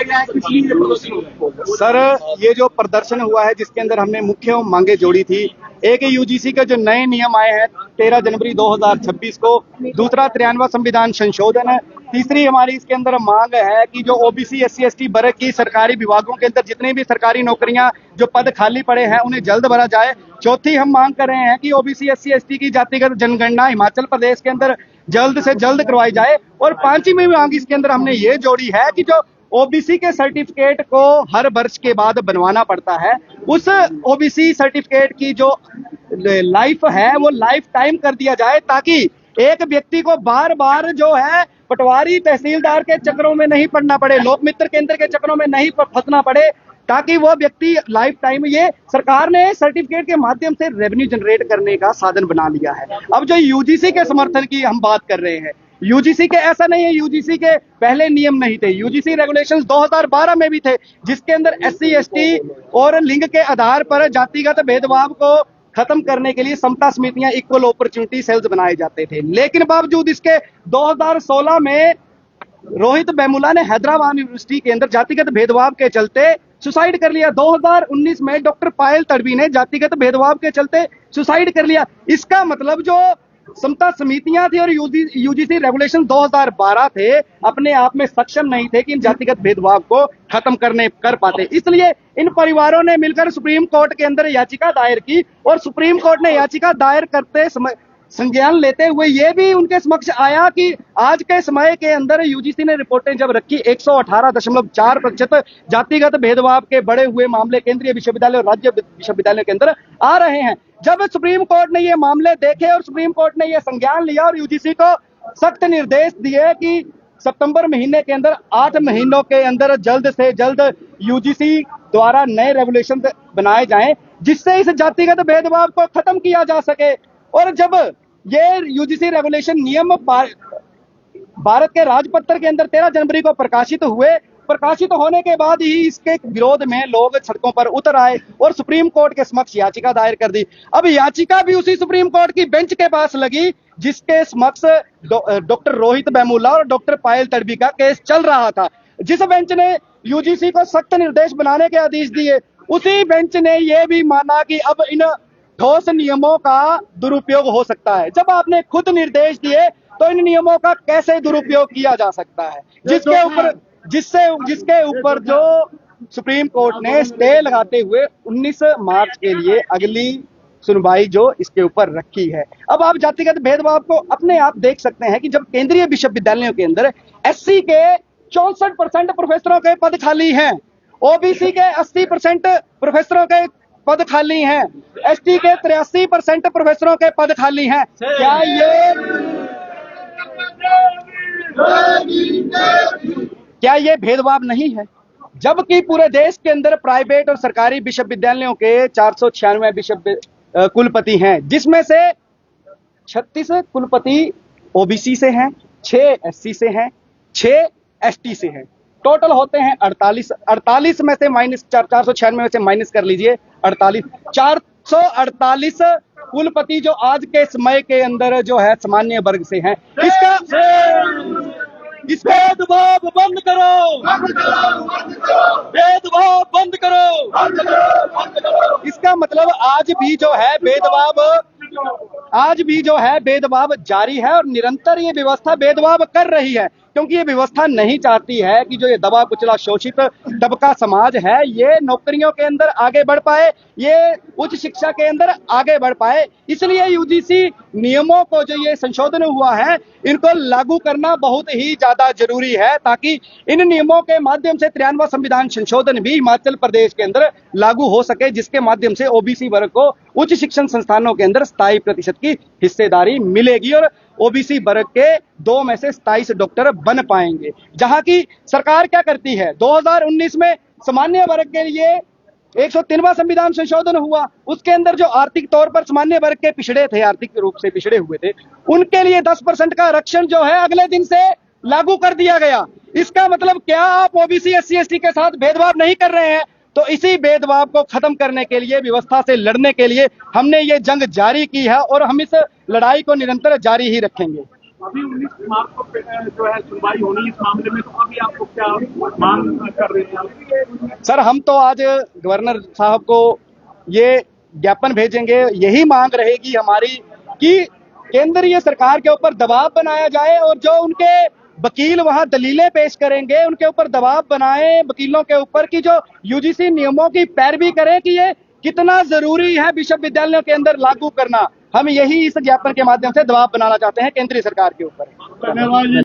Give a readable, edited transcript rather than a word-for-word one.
गया है, किस लिए ये प्रदर्शन हुआ है? सर, ये जो प्रदर्शन हुआ है जिसके अंदर हमने मुख्य मांगे जोड़ी थी, एक यूजीसी के जो नए नियम आए हैं 13 जनवरी 2026 को, दूसरा 93वां संविधान संशोधन है, तीसरी हमारी इसके अंदर मांग है कि जो ओबीसी एससी एसटी वर्ग की सरकारी विभागों के अंदर जितनी भी सरकारी नौकरियां जो पद खाली पड़े हैं उन्हें जल्द भरा जाए। चौथी हम मांग कर रहे हैं कि ओबीसी एससी एसटी की जातिगत जनगणना हिमाचल प्रदेश के अंदर जल्द से जल्द करवाई जाए। और पांचवी मांग इसके अंदर हमने ये जोड़ी है कि जो ओबीसी के सर्टिफिकेट को हर वर्ष के बाद बनवाना पड़ता है, उस ओबीसी सर्टिफिकेट की जो लाइफ है वो लाइफ टाइम कर दिया जाए, ताकि एक व्यक्ति को बार बार जो है पटवारी तहसीलदार के चक्रों में नहीं पड़ना पड़े, लोक मित्र केंद्र के चक्रों में नहीं फंसना पड़े, ताकि वो व्यक्ति लाइफ टाइम, ये सरकार ने सर्टिफिकेट के माध्यम से रेवेन्यू जनरेट करने का साधन बना लिया है। अब जो यूजीसी के समर्थन की हम बात कर रहे हैं, यूजीसी के ऐसा नहीं है, यूजीसी के पहले नियम नहीं थे, यूजीसी रेगुलेशंस 2012 में भी थे, जिसके अंदर एससी एसटी और लिंग के आधार पर जातिगत भेदभाव को खत्म करने के लिए समता समितियां, इक्वल अपॉर्चुनिटी सेल्स बनाए जाते थे। लेकिन बावजूद इसके 2016 में रोहित वेमुला ने हैदराबाद यूनिवर्सिटी के अंदर जातिगत भेदभाव के चलते सुसाइड कर लिया। 2019 में डॉक्टर पायल तड़वी ने जातिगत भेदभाव के चलते सुसाइड कर लिया। इसका मतलब जो समता समितियां थी और यूजीसी रेगुलेशन 2012 थे, अपने आप में सक्षम नहीं थे कि इन जातिगत भेदभाव को खत्म कर पाते। इसलिए इन परिवारों ने मिलकर सुप्रीम कोर्ट के अंदर याचिका दायर की और सुप्रीम कोर्ट ने याचिका दायर करते समय संज्ञान लेते हुए ये भी उनके समक्ष आया कि आज के समय के अंदर यूजीसी ने रिपोर्टें जब रखी 118.4% जातिगत भेदभाव के बढ़े हुए मामले केंद्रीय विश्वविद्यालय और राज्य विश्वविद्यालयों के अंदर आ रहे हैं। जब सुप्रीम कोर्ट ने ये मामले देखे और सुप्रीम कोर्ट ने ये संज्ञान लिया और यूजीसी को सख्त निर्देश दिए कि सितंबर महीने के अंदर 8 महीनों के अंदर जल्द से जल्द यूजीसी द्वारा नए रेगुलेशन बनाए जाएं, जिससे इस जातिगत भेदभाव को खत्म किया जा सके। और जब ये यूजीसी रेगुलेशन नियम भारत के राजपत्र के अंदर 13 जनवरी को प्रकाशित हुए, प्रकाशित होने के बाद ही इसके विरोध में लोग सड़कों पर उतर आए और सुप्रीम कोर्ट के समक्ष याचिका दायर कर दी। अब याचिका भी उसी सुप्रीम कोर्ट की बेंच के पास लगी जिसके समक्ष डॉक्टर रोहित वेमुला और डॉक्टर पायल तड़वी का केस चल रहा था। जिस बेंच ने यूजीसी को सख्त निर्देश बनाने के आदेश दिए, उसी बेंच ने यह भी माना कि अब इन ठोस नियमों का दुरुपयोग हो सकता है। जब आपने खुद निर्देश दिए तो इन नियमों का कैसे दुरुपयोग किया जा सकता है, जिसके ऊपर जो सुप्रीम कोर्ट ने स्टे लगाते हुए 19 मार्च के लिए अगली सुनवाई जो इसके ऊपर रखी है। अब आप जातिगत भेदभाव को अपने आप देख सकते हैं कि जब केंद्रीय विश्वविद्यालयों के अंदर एससी के 64% प्रोफेसरों के पद खाली हैं, ओबीसी के 80% प्रोफेसरों के पद खाली हैं, एसटी के 83% प्रोफेसरों के पद खाली हैं, क्या ये भेदभाव नहीं है? जबकि पूरे देश के अंदर प्राइवेट और सरकारी विश्वविद्यालयों के 496 कुलपति हैं, जिसमें से 36 कुलपति ओबीसी से हैं, 6 एससी से हैं, 6 एसटी से हैं। टोटल होते हैं 48 में से माइनस 496 में से माइनस कर लीजिए 448 कुलपति जो आज के समय के अंदर जो है सामान्य वर्ग से हैं। इसका भेदभाव बंद करो, भेदभाव बंद करो। इसका मतलब आज भी जो है भेदभाव जारी है और निरंतर ये व्यवस्था भेदभाव कर रही है, क्योंकि ये व्यवस्था नहीं चाहती है कि जो ये दबा कुचला शोषित तबका समाज है ये नौकरियों के अंदर आगे बढ़ पाए, ये उच्च शिक्षा के अंदर आगे बढ़ पाए। इसलिए यूजीसी नियमों को जो ये संशोधन हुआ है इनको लागू करना बहुत ही ज्यादा जरूरी है, ताकि इन नियमों के माध्यम से 93वां संविधान संशोधन भी हिमाचल प्रदेश के अंदर लागू हो सके, जिसके माध्यम से ओबीसी वर्ग को उच्च शिक्षण संस्थानों के अंदर 27% की हिस्सेदारी मिलेगी और ओबीसी वर्ग के 2 में से 27 डॉक्टर बन पाएंगे। जहां की सरकार क्या करती है, 2019 में सामान्य वर्ग के लिए 103वां संविधान संशोधन हुआ, उसके अंदर जो आर्थिक तौर पर सामान्य वर्ग के पिछड़े थे, आर्थिक रूप से पिछड़े हुए थे, उनके लिए 10% का आरक्षण जो है अगले दिन से लागू कर दिया गया। इसका मतलब क्या आप ओबीसी एससी एसटी के साथ भेदभाव नहीं कर रहे हैं? तो इसी भेदभाव को खत्म करने के लिए, व्यवस्था से लड़ने के लिए हमने ये जंग जारी की है और हम इस लड़ाई को निरंतर जारी ही रखेंगे। अभी 19 मार्च को जो है सुनवाई होनी इस मामले में, तो अभी आपको क्या मांग कर रहे हैं आप? सर हम तो आज गवर्नर साहब को ये ज्ञापन भेजेंगे, यही मांग रहेगी हमारी कि केंद्रीय सरकार के ऊपर दबाव बनाया जाए और जो उनके वकील वहां दलीलें पेश करेंगे उनके ऊपर दबाव बनाए वकीलों के ऊपर कि जो यूजीसी नियमों की पैरवी करें कि ये कितना जरूरी है विश्वविद्यालयों के अंदर लागू करना। हम यही इस ज्ञापन के माध्यम से दबाव बनाना चाहते हैं केंद्रीय सरकार के ऊपर। धन्यवाद।